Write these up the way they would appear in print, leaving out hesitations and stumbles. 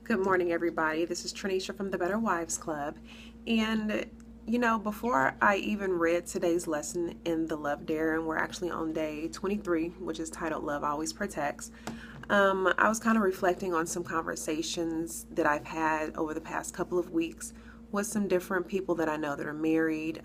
Good morning, everybody. This is Trinisha from the Better Wives Club. And, before I even read today's lesson in the Love Dare, and we're actually on day 23, which is titled Love Always Protects, I was kind of reflecting on some conversations that I've had over the past couple of weeks with some different people that I know that are married.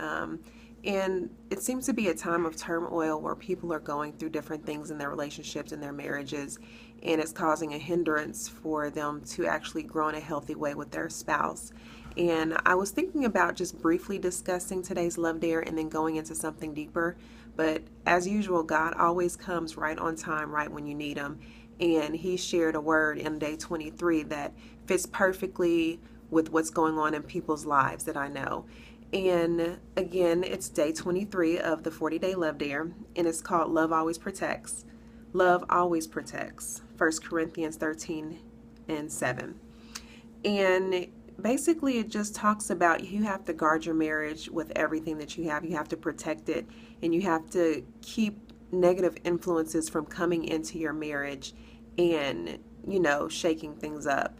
And it seems to be a time of turmoil where people are going through different things in their relationships and their marriages, and it's causing a hindrance for them to actually grow in a healthy way with their spouse. And I was thinking about just briefly discussing today's Love Dare and then going into something deeper. But as usual, God always comes right on time, right when you need Him. And He shared a word in day 23 that fits perfectly with what's going on in people's lives that I know. And again, it's day 23 of the 40-day Love Dare, and it's called Love Always Protects. Love always protects. 1 Corinthians 13 and 7. And basically it just talks about you have to guard your marriage with everything that you have. You have to protect it, and you have to keep negative influences from coming into your marriage and, shaking things up.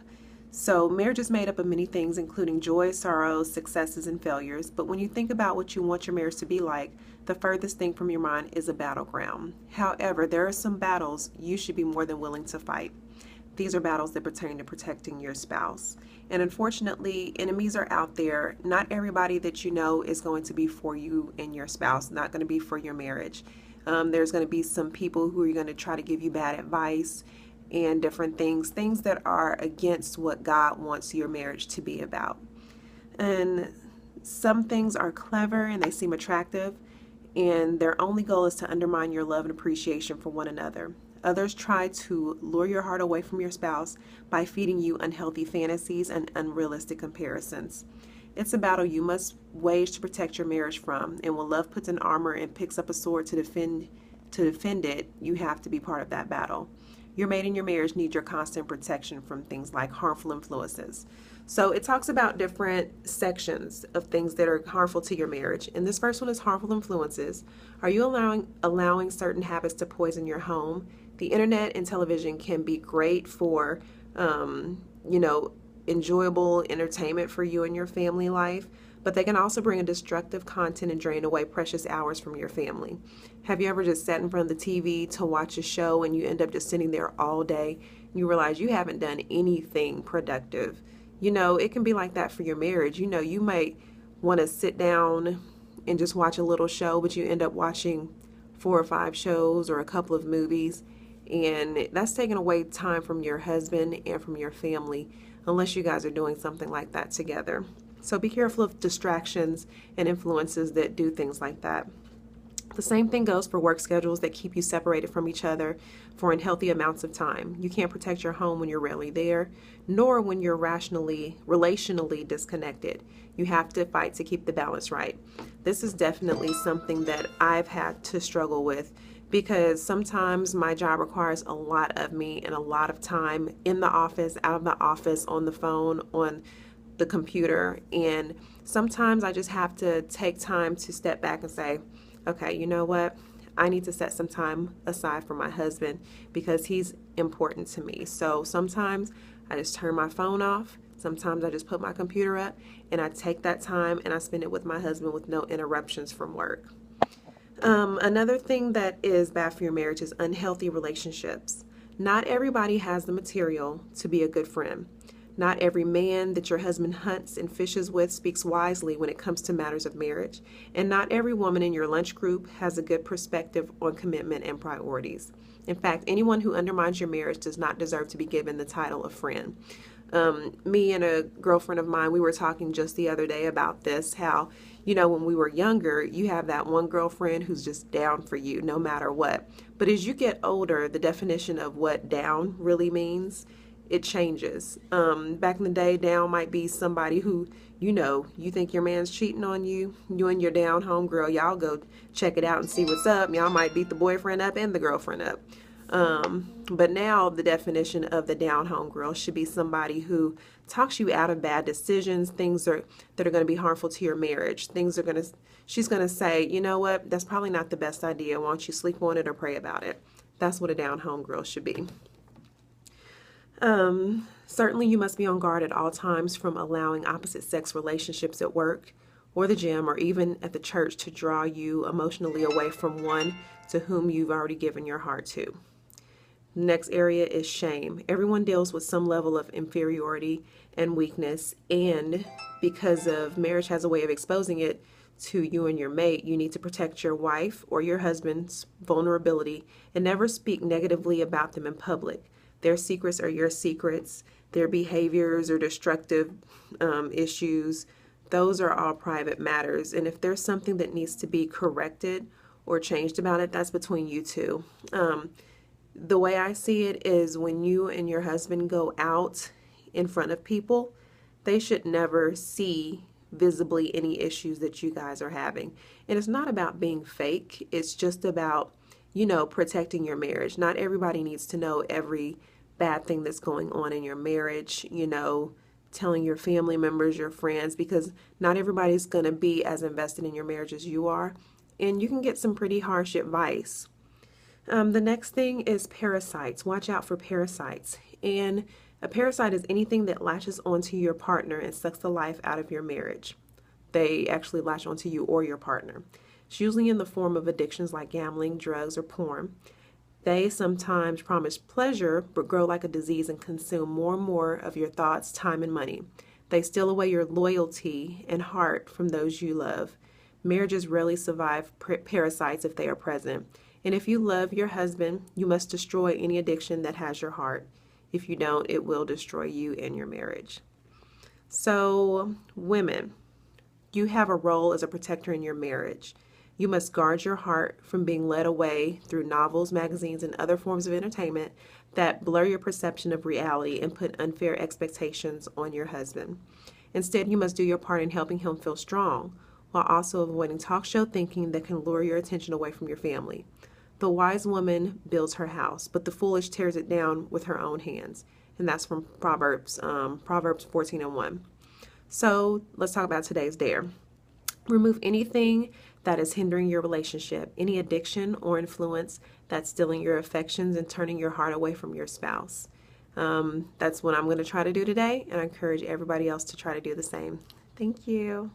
So marriage is made up of many things, including joy, sorrows, successes, and failures. But when you think about what you want your marriage to be like, the furthest thing from your mind is a battleground. However, there are some battles you should be more than willing to fight. These are battles that pertain to protecting your spouse. And unfortunately, enemies are out there. Not everybody that you know is going to be for you and your spouse, not going to be for your marriage. There's going to be some people who are going to try to give you bad advice and different things that are against what God wants your marriage to be about. And some things are clever and they seem attractive, and their only goal is to undermine your love and appreciation for one another. Others try to lure your heart away from your spouse by feeding you unhealthy fantasies and unrealistic comparisons. It's a battle you must wage to protect your marriage from, and when love puts on armor and picks up a sword to defend it, you have to be part of that battle. Your mate and your marriage need your constant protection from things like harmful influences. So it talks about different sections of things that are harmful to your marriage. And this first one is harmful influences. Are you allowing certain habits to poison your home? The internet and television can be great for, enjoyable entertainment for you and your family life, but they can also bring a destructive content and drain away precious hours from your family. Have you ever just sat in front of the TV to watch a show and you end up just sitting there all day and you realize you haven't done anything productive? It can be like that for your marriage. You might want to sit down and just watch a little show, but you end up watching 4 or 5 shows or a couple of movies, and that's taking away time from your husband and from your family, unless you guys are doing something like that together. So be careful of distractions and influences that do things like that. The same thing goes for work schedules that keep you separated from each other for unhealthy amounts of time. You can't protect your home when you're rarely there, nor when you're relationally disconnected. You have to fight to keep the balance right. This is definitely something that I've had to struggle with, because sometimes my job requires a lot of me and a lot of time in the office, out of the office, on the phone, on the computer, and sometimes I just have to take time to step back and say, okay, you know what? I need to set some time aside for my husband because he's important to me. So sometimes I just turn my phone off. Sometimes I just put my computer up and I take that time and I spend it with my husband with no interruptions from work. Another thing that is bad for your marriage is unhealthy relationships. Not everybody has the material to be a good friend. Not every man that your husband hunts and fishes with speaks wisely when it comes to matters of marriage. And not every woman in your lunch group has a good perspective on commitment and priorities. In fact, anyone who undermines your marriage does not deserve to be given the title of friend. Me and a girlfriend of mine, we were talking just the other day about this, how, when we were younger, you have that one girlfriend who's just down for you no matter what. But as you get older, the definition of what down really means, it changes. Back in the day, down might be somebody who, you think your man's cheating on you. You and your down home girl, y'all go check it out and see what's up. Y'all might beat the boyfriend up and the girlfriend up. But now the definition of the down home girl should be somebody who talks you out of bad decisions, things that are going to be harmful to your marriage. She's going to say, you know what, that's probably not the best idea. Why don't you sleep on it or pray about it? That's what a down home girl should be. Certainly, you must be on guard at all times from allowing opposite sex relationships at work or the gym or even at the church to draw you emotionally away from one to whom you've already given your heart to. Next area is shame. Everyone deals with some level of inferiority and weakness, and because of marriage has a way of exposing it to you and your mate, you need to protect your wife or your husband's vulnerability and never speak negatively about them in public. Their secrets are your secrets. Their behaviors or destructive issues, those are all private matters. And if there's something that needs to be corrected or changed about it, that's between you two. The way I see it is when you and your husband go out in front of people, they should never see visibly any issues that you guys are having. And it's not about being fake. It's just about, protecting your marriage. Not everybody needs to know every bad thing that's going on in your marriage, telling your family members, your friends, because not everybody's going to be as invested in your marriage as you are. And you can get some pretty harsh advice. The next thing is parasites. Watch out for parasites. And a parasite is anything that latches onto your partner and sucks the life out of your marriage. They actually latch onto you or your partner. It's usually in the form of addictions like gambling, drugs, or porn. They sometimes promise pleasure, but grow like a disease and consume more and more of your thoughts, time, and money. They steal away your loyalty and heart from those you love. Marriages rarely survive parasites if they are present. And if you love your husband, you must destroy any addiction that has your heart. If you don't, it will destroy you and your marriage. So, women, you have a role as a protector in your marriage. You must guard your heart from being led away through novels, magazines, and other forms of entertainment that blur your perception of reality and put unfair expectations on your husband. Instead, you must do your part in helping him feel strong, while also avoiding talk show thinking that can lure your attention away from your family. The wise woman builds her house, but the foolish tears it down with her own hands. And that's from Proverbs 14:1. So let's talk about today's dare. Remove anything that is hindering your relationship, any addiction or influence that's stealing your affections and turning your heart away from your spouse. That's what I'm going to try to do today, and I encourage everybody else to try to do the same. Thank you.